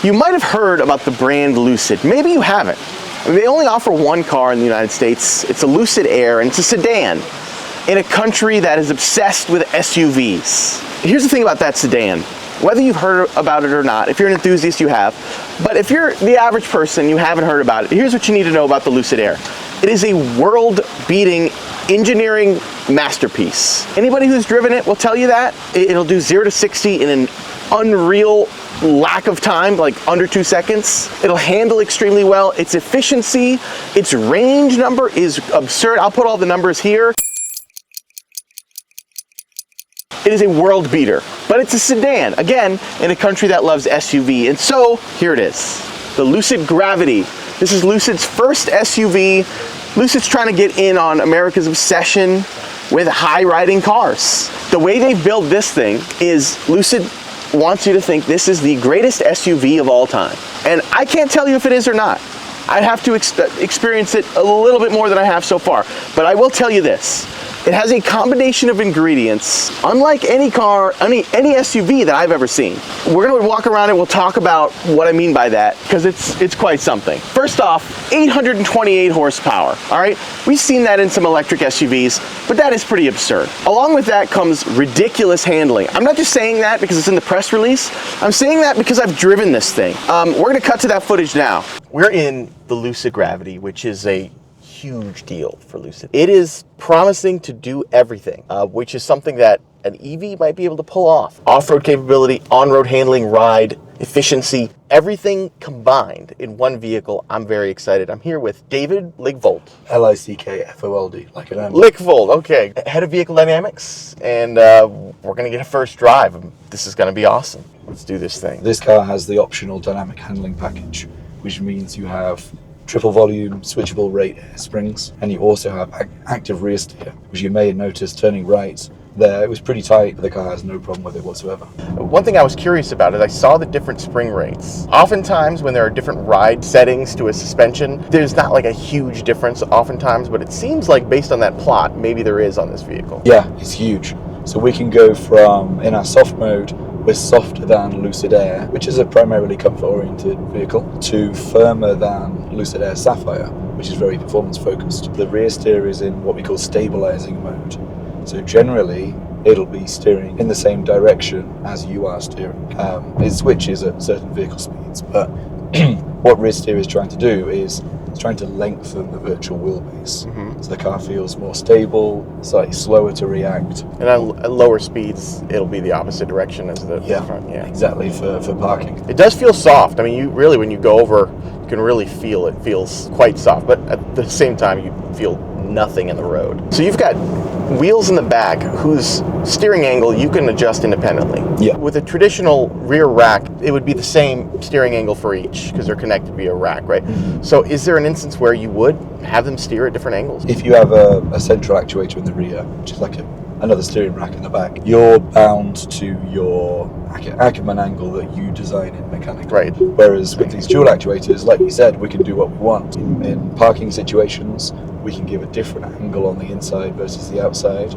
You might have heard about the brand Lucid. Maybe you haven't. I mean, they only offer one car in the United States. It's a Lucid Air, and it's a sedan in a country that is obsessed with SUVs. Here's the thing about that sedan. Whether you've heard about it or not, if you're an enthusiast, you have. But if you're the average person, you haven't heard about it, here's what you need to know about the Lucid Air. It is a world-beating engineering masterpiece. Anybody who's driven it will tell you that. It'll do 0 to 60 in an unreal lack of time, like under 2 seconds. It'll handle extremely well. Its efficiency, its range number is absurd. I'll put all the numbers here. It is a world beater, but it's a sedan, again, in a country that loves SUV. And so, here it is, the Lucid Gravity. This is Lucid's first SUV. Lucid's trying to get in on America's obsession with high-riding cars. The way they build this thing is Lucid wants you to think this is the greatest SUV of all time. And I can't tell you if it is or not. I'd have to experience it a little bit more than I have so far. But I will tell you this. It has a combination of ingredients unlike any car, any SUV that I've ever seen. We're gonna walk around and we'll talk about what I mean by that, because it's quite something. First off, 828 horsepower, all right? We've seen that in some electric SUVs, but that is pretty absurd. Along with that comes ridiculous handling. I'm not just saying that because it's in the press release. I'm saying that because I've driven this thing. We're gonna cut to that footage now. We're in the Lucid Gravity, which is a huge deal for Lucid. It is promising to do everything, which is something that an EV might be able to pull off. Off-road capability, on-road handling, ride, efficiency, everything combined in one vehicle. I'm very excited. I'm here with David Lickfold. Lickfold, like an animal. Lickfold, okay. Head of Vehicle Dynamics, and we're gonna get a first drive. This is gonna be awesome. Let's do this thing. This car has the optional dynamic handling package, which means you have triple volume, switchable rate air springs, and you also have active rear steer, which you may have noticed turning right there. It was pretty tight, but the car has no problem with it whatsoever. One thing I was curious about is I saw the different spring rates. Oftentimes when there are different ride settings to a suspension, there's not like a huge difference oftentimes, but it seems like based on that plot, maybe there is on this vehicle. Yeah, it's huge. So we can go from, in our soft mode, we're softer than Lucid Air, which is a primarily comfort-oriented vehicle, to firmer than Lucid Air Sapphire, which is very performance-focused. The rear steer is in what we call stabilizing mode. So generally, it'll be steering in the same direction as you are steering. It switches at certain vehicle speeds, but what rear steer is trying to do is it's trying to lengthen the virtual wheelbase. So the car feels more stable, slightly slower to react. And at lower speeds, it'll be the opposite direction as the front. Yeah, exactly, for parking. It does feel soft. I mean, you really, when you go over, you can really feel it feels quite soft, but at the same time, you feel nothing in the road. So you've got wheels in the back whose steering angle you can adjust independently. Yeah. With a traditional rear rack, it would be the same steering angle for each because they're connected via rack, right? So is there an instance where you would have them steer at different angles? If you have a central actuator in the rear, which is like another steering rack in the back, you're bound to your Ackerman angle that you design in mechanically. Right. Whereas with these dual actuators, like we said, we can do what we want. In parking situations, we can give a different angle on the inside versus the outside.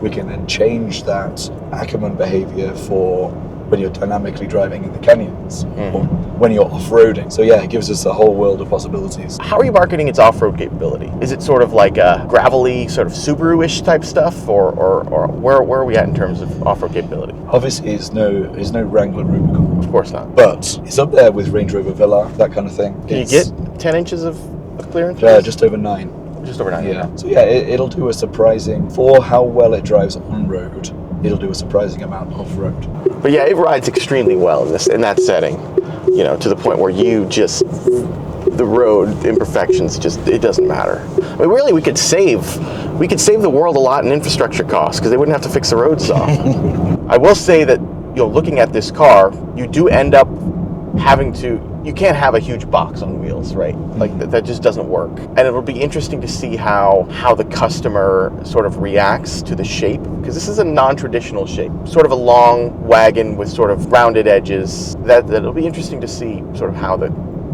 We can then change that Ackerman behavior for when you're dynamically driving in the canyons or when you're off-roading. So yeah, it gives us a whole world of possibilities. How are you marketing its off-road capability? Is it sort of like a gravelly, sort of Subaru-ish type stuff, or where are we at in terms of off-road capability? Obviously, it's no Wrangler Rubicon. Of course not. But it's up there with Range Rover Villa, that kind of thing. Can you get 10 inches of clearance? Just over 9. Just over 9. Yeah. So yeah, it'll do a surprising, for how well it drives on road, it'll do a surprising amount off road. But yeah, it rides extremely well in that setting, you know, to the point where the road imperfections it doesn't matter. I mean, really, we could save the world a lot in infrastructure costs because they wouldn't have to fix the roads off. I will say that, you know, looking at this car, you do end up having to. You can't have a huge box on wheels, right? Like that just doesn't work. And it'll be interesting to see how the customer sort of reacts to the shape, because this is a non-traditional shape, sort of a long wagon with sort of rounded edges. That'll be interesting to see sort of how the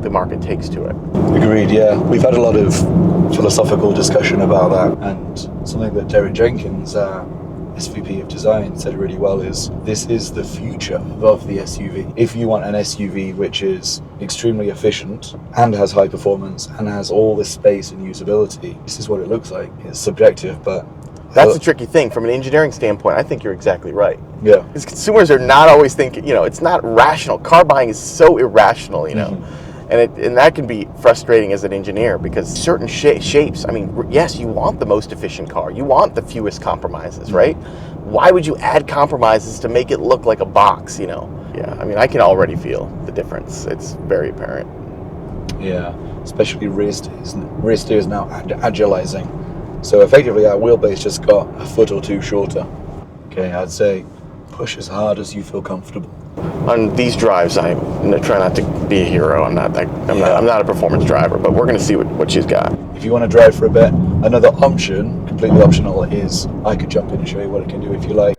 market takes to it. Agreed, yeah. We've had a lot of philosophical discussion about that, and something that Derek Jenkins, SVP of design said it really well, is this is the future of the SUV. If you want an SUV which is extremely efficient and has high performance and has all this space and usability, this is what it looks like. It's subjective, but That's the tricky thing. From an engineering standpoint, I think you're exactly right. yeah. Because consumers are not always thinking, it's not rational. Car buying is so irrational, And that can be frustrating as an engineer because certain shapes, yes, you want the most efficient car. You want the fewest compromises, right? Why would you add compromises to make it look like a box, Yeah, I can already feel the difference. It's very apparent. Yeah, especially rear steer is now agilizing. So effectively our wheelbase just got a foot or two shorter. Okay, I'd say push as hard as you feel comfortable. On these drives, I try not to be a hero. I'm not a performance driver, but we're going to see what she's got. If you want to drive for a bit, another option, completely optional, is I could jump in and show you what it can do if you like.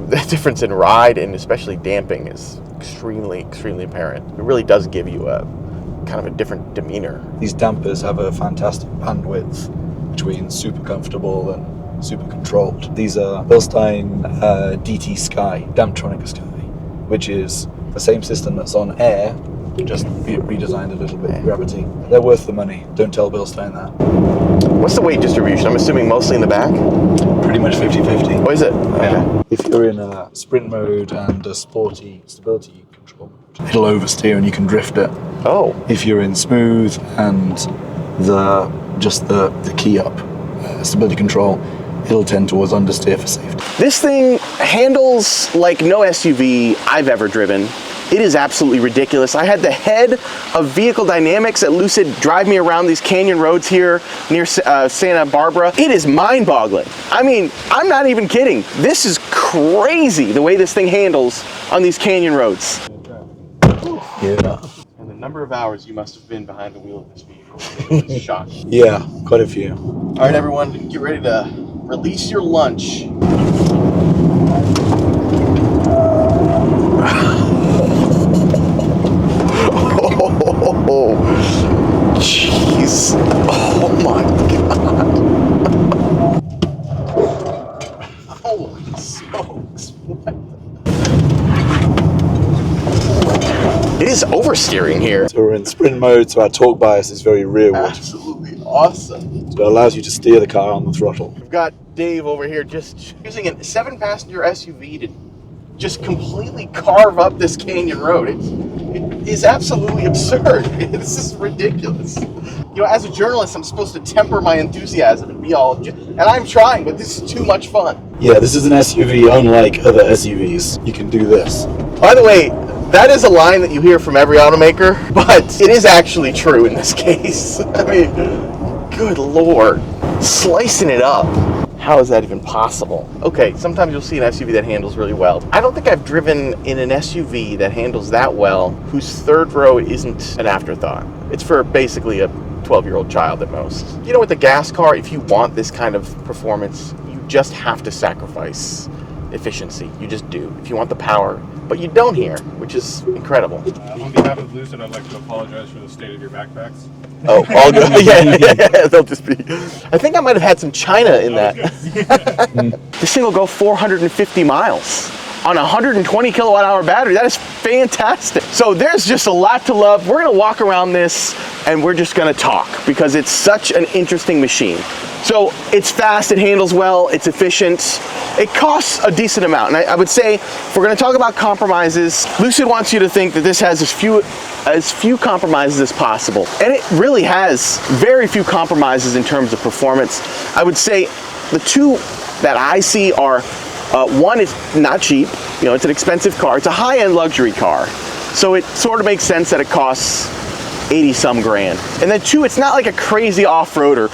The difference in ride and especially damping is extremely, extremely apparent. It really does give you a kind of a different demeanor. These dampers have a fantastic bandwidth between super comfortable and super controlled. These are Bilstein DT Sky, Damptronic Sky, which is the same system that's on Air, just redesigned a little bit, Gravity. They're worth the money. Don't tell Bilstein that. What's the weight distribution? I'm assuming mostly in the back? Pretty much 50-50. Oh, is it? Yeah. Okay. If you're in a sprint mode and a sporty stability control mode, it'll oversteer and you can drift it. Oh. If you're in smooth and the key up stability control, it'll tend towards understeer for safety. This thing handles like no SUV I've ever driven. It is absolutely ridiculous. I had the head of vehicle dynamics at Lucid drive me around these canyon roads here near Santa Barbara. It is mind-boggling. I'm not even kidding. This is crazy the way this thing handles on these canyon roads. Yeah. And the number of hours you must have been behind the wheel of this vehicle is shocking. Yeah, quite a few. All right, everyone, get ready to release your lunch. Oh, jeez. Oh my God. Holy smokes. It is oversteering here. So we're in sprint mode, so our torque bias is very rearward. Absolutely awesome. So it allows you to steer the car on the throttle. We've got Dave over here just using a 7-passenger SUV to just completely carve up this canyon road. It is absolutely absurd. This is ridiculous. As a journalist, I'm supposed to temper my enthusiasm and be and I'm trying, but this is too much fun. Yeah, this is an SUV unlike other SUVs. You can do this. By the way, that is a line that you hear from every automaker, but it is actually true in this case. Good Lord. Slicing it up. How is that even possible? Okay, sometimes you'll see an SUV that handles really well. I don't think I've driven in an SUV that handles that well, whose third row isn't an afterthought. It's for basically a 12-year-old child at most. With the gas car, if you want this kind of performance, you just have to sacrifice efficiency. You just do. If you want the power. But you don't here, which is incredible. On behalf of Lucid, I'd like to apologize for the state of your backpacks. Oh, all good. Yeah, they'll just be. I think I might have had some China in that. This thing will go 450 miles on a 120 kilowatt hour battery. That is fantastic. So there's just a lot to love. We're gonna walk around this and we're just gonna talk because it's such an interesting machine. So it's fast, it handles well, it's efficient. It costs a decent amount. And I would say, if we're gonna talk about compromises, Lucid wants you to think that this has as few compromises as possible. And it really has very few compromises in terms of performance. I would say the two that I see are, one, it's not cheap. It's an expensive car. It's a high-end luxury car. So it sort of makes sense that it costs 80-some grand. And then two, it's not like a crazy off-roader.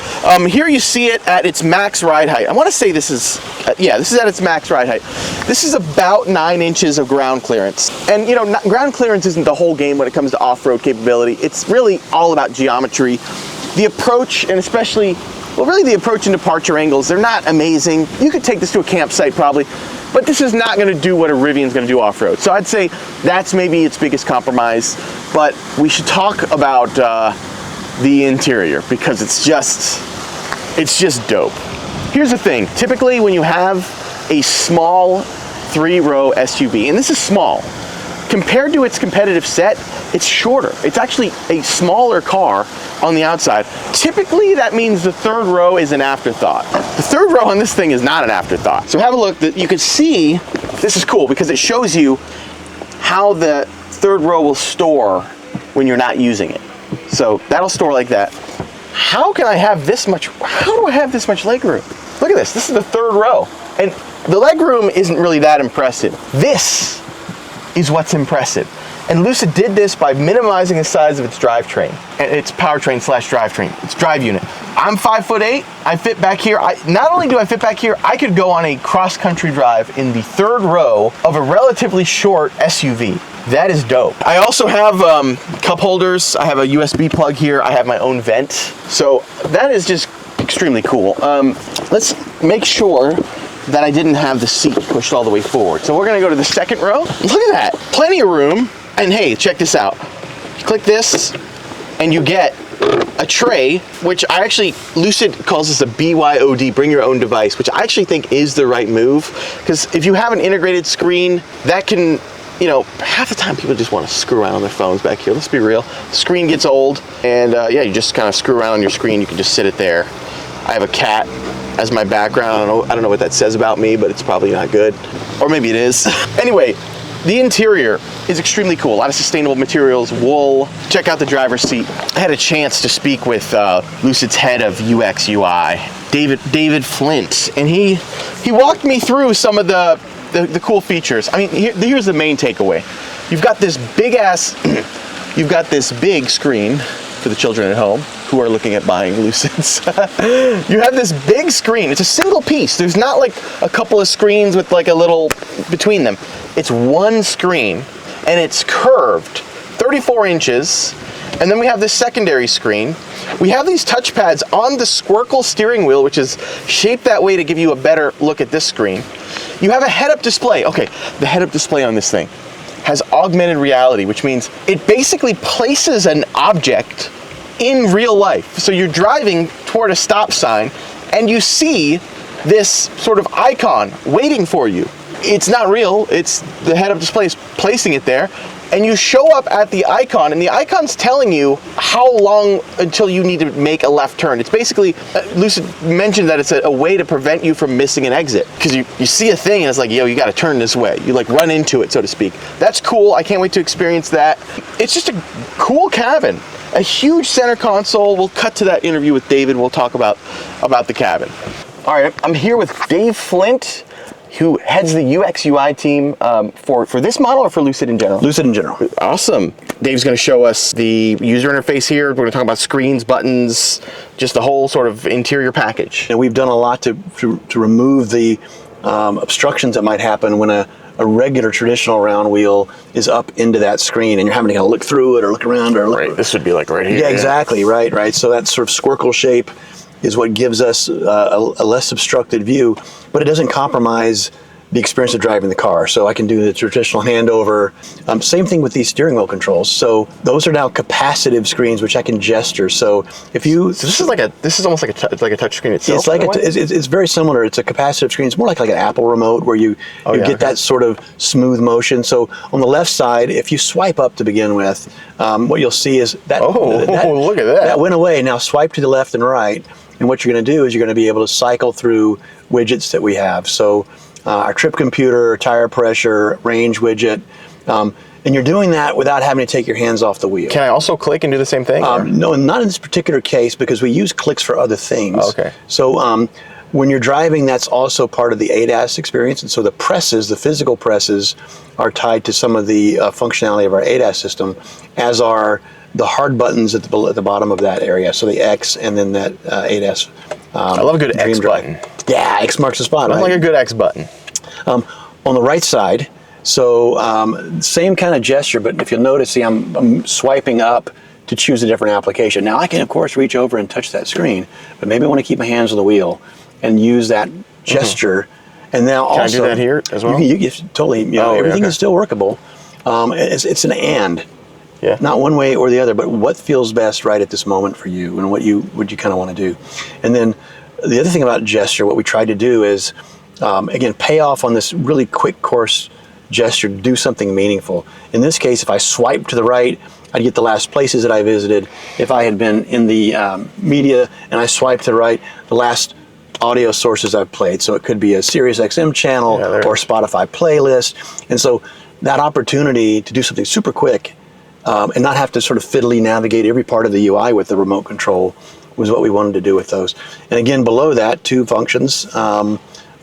Here you see it at its max ride height. I want to say this is at its max ride height. This is about 9 inches of ground clearance. And ground clearance isn't the whole game when it comes to off-road capability. It's really all about geometry. The approach, and especially, the approach and departure angles, they're not amazing. You could take this to a campsite probably, but this is not going to do what a Rivian's going to do off-road. So I'd say that's maybe its biggest compromise. But we should talk about the interior because it's just dope. Here's the thing. Typically when you have a small 3-row SUV, and this is small, compared to its competitive set, it's shorter. It's actually a smaller car on the outside. Typically that means the 3rd row is an afterthought. The 3rd row on this thing is not an afterthought. So have a look. You can see, this is cool because it shows you how the 3rd row will store when you're not using it. So that'll store like that. How can I have this much, how do I have this much leg room? Look at this is the 3rd row. And the leg room isn't really that impressive. This is what's impressive. And Lucid did this by minimizing the size of its drivetrain, and its powertrain slash drivetrain, its drive unit. I'm 5'8", I fit back here. Not only do I fit back here, I could go on a cross-country drive in the 3rd row of a relatively short SUV. That is dope. I also have cup holders. I have a USB plug here. I have my own vent. So that is just extremely cool. Let's make sure that I didn't have the seat pushed all the way forward. So we're gonna go to the 2nd row. Look at that, plenty of room. And hey, check this out. You click this and you get a tray, which Lucid calls this a BYOD, bring your own device, which I actually think is the right move. Because if you have an integrated screen, that can, you know, half the time people just want to screw around on their phones back here. Let's be real. The screen gets old and yeah, you just kind of screw around on your screen. You can just sit it there. I have a cat as my background. I don't know what that says about me, but it's probably not good. Or maybe it is. Anyway, the interior is extremely cool. A lot of sustainable materials, wool. Check out the driver's seat. I had a chance to speak with Lucid's head of UX UI, David Flint, and he walked me through some of the cool features. I mean, here's the main takeaway. You've got this big screen for the children at home who are looking at buying Lucids. You have this big screen. It's a single piece. There's not like a couple of screens with like a little between them. It's one screen and it's curved 34 inches. And then we have this secondary screen. We have these touchpads on the Squircle steering wheel, which is shaped that way to give you a better look at this screen. You have a head-up display. Okay, the head-up display on this thing has augmented reality, which means it basically places an object in real life. So you're driving toward a stop sign and you see this sort of icon waiting for you. It's not real, it's the head-up display is placing it there, and you show up at the icon and the icon's telling you how long until you need to make a left turn. It's basically, Lucid mentioned that it's a way to prevent you from missing an exit, because you see a thing and it's like, yo, you gotta turn this way. You like run into it, so to speak. That's cool, I can't wait to experience that. It's just a cool cabin. A huge center console. We'll cut to that interview with David. We'll talk about the cabin. All right, I'm here with Dave Flint, who heads the UX UI team for this model or for Lucid in general? Lucid in general. Awesome. Dave's going to show us the user interface here. We're going to talk about screens, buttons, just the whole sort of interior package. And we've done a lot to remove the obstructions that might happen when a regular traditional round wheel is up into that screen and you're having to kind of look through it or look around or look. Right, this would be like right here. Yeah, exactly, right. So that sort of squircle shape is what gives us a less obstructed view, but it doesn't compromise the experience of driving the car. So I can do the traditional handover. Same thing with these steering wheel controls. So those are now capacitive screens, which I can gesture. So if you, so this is almost like a touch screen itself. It's like it's very similar. It's a capacitive screen. It's more like an Apple remote where you get that sort of smooth motion. So on the left side, if you swipe up to begin with, what you'll see is that. Look at that. That went away. Now swipe to the left and right. And what you're going to do is you're going to be able to cycle through widgets that we have. So our trip computer, tire pressure, range widget, and you're doing that without having to take your hands off the wheel. Can I also click and do the same thing? No, not in this particular case because we use clicks for other things. Oh, okay. So when you're driving, that's also part of the ADAS experience. And so the presses, the physical presses, are tied to some of the functionality of our ADAS system, as are the hard buttons at the bottom of that area. So the X and then that ADAS. I love a good X button. Yeah, X marks the spot. I like a good X button. On the right side, so same kind of gesture, but if you'll notice, see, I'm swiping up to choose a different application. Now I can, of course, reach over and touch that screen, but maybe I want to keep my hands on the wheel and use that gesture. And now Can I do that here as well? You totally, everything is still workable. It's an and. Yeah. Not one way or the other, but what feels best right at this moment for you and what you kind of want to do. And then the other thing about gesture, what we tried to do is, again, pay off on this really quick course gesture to do something meaningful. In this case, if I swipe to the right, I'd get the last places that I visited. If I had been in the media and I swipe to the right, the last audio sources I've played. So it could be a Sirius XM channel or Spotify playlist. And so that opportunity to do something super quick and not have to sort of fiddly navigate every part of the UI with the remote control was what we wanted to do with those. And again, below that, 2 functions.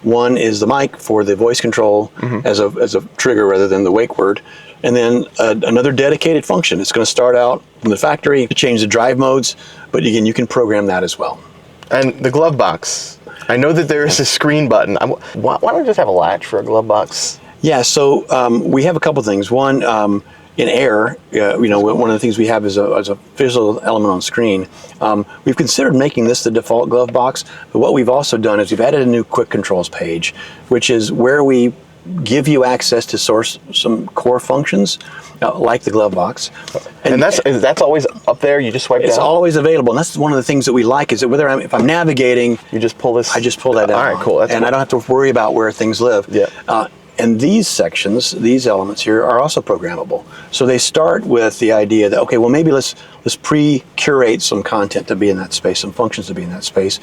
One is the mic for the voice control as a trigger rather than the wake word. And then another dedicated function. It's going to start out from the factory to change the drive modes, but again, you can program that as well. And the glove box. I know that there is a screen button. Why don't I just have a latch for a glove box? Yeah, so we have a couple things. One, in Air, one of the things we have is a visual element on screen. We've considered making this the default glove box, but what we've also done is we've added a new quick controls page, which is where we give you access to source some core functions, like the glove box. And that's always up there, you just swipe down? It's always available, and that's one of the things that we like, is that if I'm navigating, you just pull this? I just pull that down. All right, cool. I don't have to worry about where things live. Yeah. And these sections, these elements here, are also programmable. So they start with the idea that, okay, well, maybe let's pre-curate some content to be in that space, some functions to be in that space.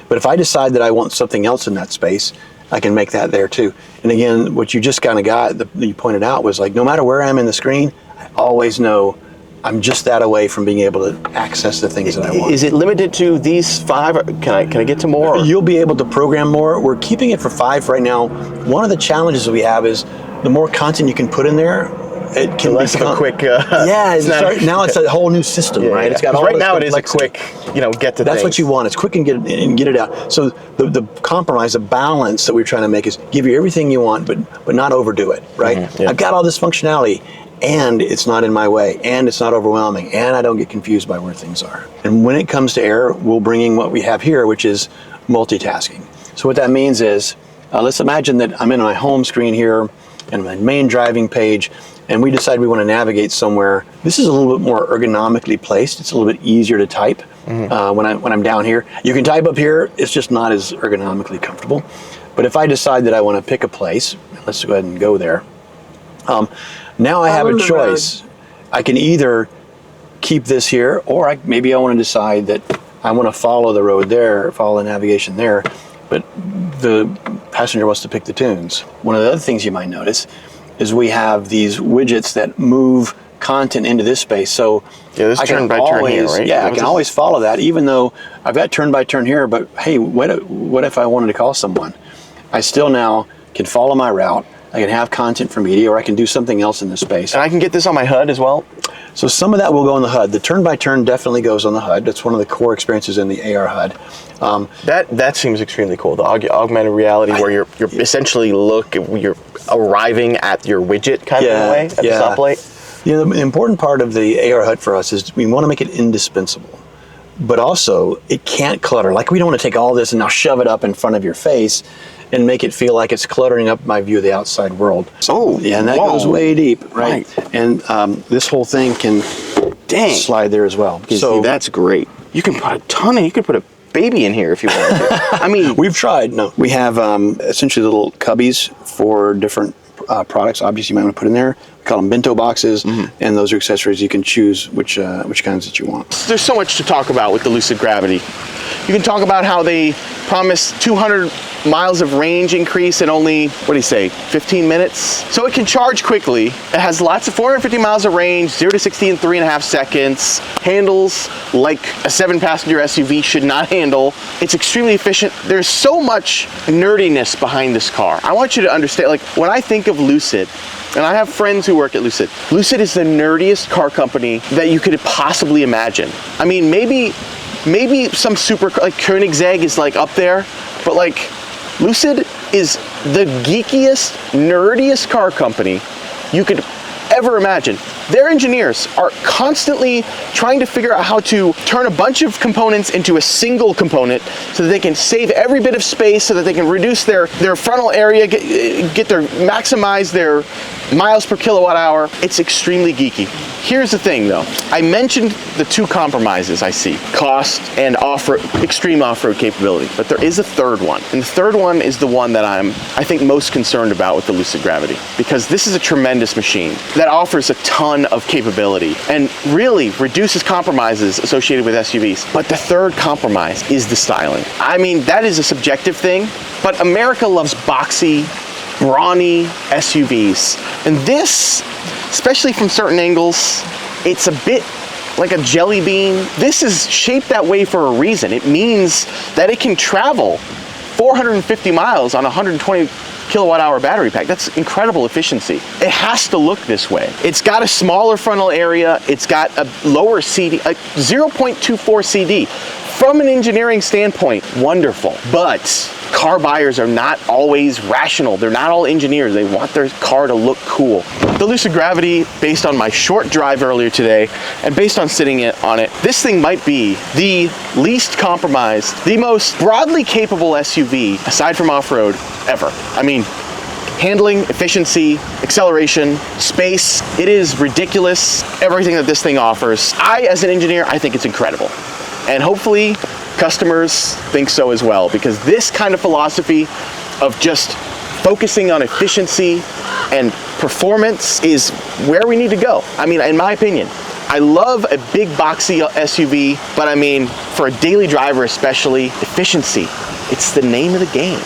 But if I decide that I want something else in that space, I can make that there too. And again, what you just kind of got, that you pointed out, was like, no matter where I'm in the screen, I always know I'm just that away from being able to access the things that I want. Is it limited to these 5? Or can I get to more? You'll be able to program more. We're keeping it for 5 right now. One of the challenges that we have is the more content you can put in there, it can less of a quick. Now it's a whole new system, right? Yeah. It's got all right this now it is a complexity. quick, get to That's things. what you want. It's quick and get it out. So the compromise, the balance that we're trying to make is give you everything you want, but not overdo it, right? I've got all this functionality, and it's not in my way, and it's not overwhelming, and I don't get confused by where things are. And when it comes to Air, we'll bring in what we have here, which is multitasking. So what that means is, let's imagine that I'm in my home screen here, and my main driving page, and we decide we want to navigate somewhere. This is a little bit more ergonomically placed. It's a little bit easier to type when I'm down here. You can type up here, it's just not as ergonomically comfortable. But if I decide that I want to pick a place, let's go ahead and go there. Now I have a choice. I can either keep this here, or maybe I want to decide that I want to follow the road there, follow the navigation there, but the passenger wants to pick the tunes. One of the other things you might notice is we have these widgets that move content into this space. So this turn by turn here, right? Yeah, I can always follow that, even though I've got turn by turn here, but hey, what if I wanted to call someone? I still now can follow my route. I can have content for media, or I can do something else in this space. And I can get this on my HUD as well? So some of that will go on the HUD. The turn by turn definitely goes on the HUD. That's one of the core experiences in the AR HUD. That seems extremely cool. The augmented reality, where you're essentially you're arriving at your widget kind of in a way, at the stoplight. Yeah, the important part of the AR HUD for us is we want to make it indispensable, but also it can't clutter. Like, we don't want to take all this and now shove it up in front of your face and make it feel like it's cluttering up my view of the outside world. Oh, yeah, and that goes way deep, right? And this whole thing can slide there as well. So see, that's great. You can put you could put a baby in here if you wanted to. I mean, we've tried. No, we have essentially little cubbies for different products, objects you might want to put in there. We call them bento boxes, and those are accessories. You can choose which kinds that you want. There's so much to talk about with the Lucid Gravity. You can talk about how they promise 200 miles of range increase in only, 15 minutes? So it can charge quickly. It has lots of 450 miles of range, 0 to 60 in 3.5 seconds, handles like a 7-passenger SUV should not handle. It's extremely efficient. There's so much nerdiness behind this car. I want you to understand, like, when I think of Lucid, and I have friends who work at Lucid, Lucid is the nerdiest car company that you could possibly imagine. I mean, maybe some super, like Koenigsegg is like up there, but like Lucid is the geekiest, nerdiest car company you could ever imagine. Their engineers are constantly trying to figure out how to turn a bunch of components into a single component so that they can save every bit of space, so that they can reduce their frontal area, maximize their miles per kilowatt hour. It's extremely geeky. Here's the thing though. I mentioned the two compromises I see: cost and off-road, extreme off-road capability. But there is a third one. And the third one is the one that I think most concerned about with the Lucid Gravity, because this is a tremendous machine that offers a ton of capability and really reduces compromises associated with SUVs. But the third compromise is the styling. I mean, that is a subjective thing, but America loves boxy, brawny SUVs. And this, especially from certain angles, it's a bit like a jelly bean. This is shaped that way for a reason. It means that it can travel 450 miles on a 120 kilowatt hour battery pack. That's incredible efficiency. It has to look this way. It's got a smaller frontal area. It's got a lower CD, a 0.24 CD. From an engineering standpoint, wonderful. But car buyers are not always rational. They're not all engineers. They want their car to look cool. The Lucid Gravity, based on my short drive earlier today, and based on sitting on it, this thing might be the least compromised, the most broadly capable SUV, aside from off-road, ever. I mean, handling, efficiency, acceleration, space, it is ridiculous, everything that this thing offers. As an engineer, I think it's incredible. And hopefully customers think so as well, because this kind of philosophy of just focusing on efficiency and performance is where we need to go. I mean, in my opinion, I love a big boxy SUV, but I mean, for a daily driver especially, efficiency, it's the name of the game.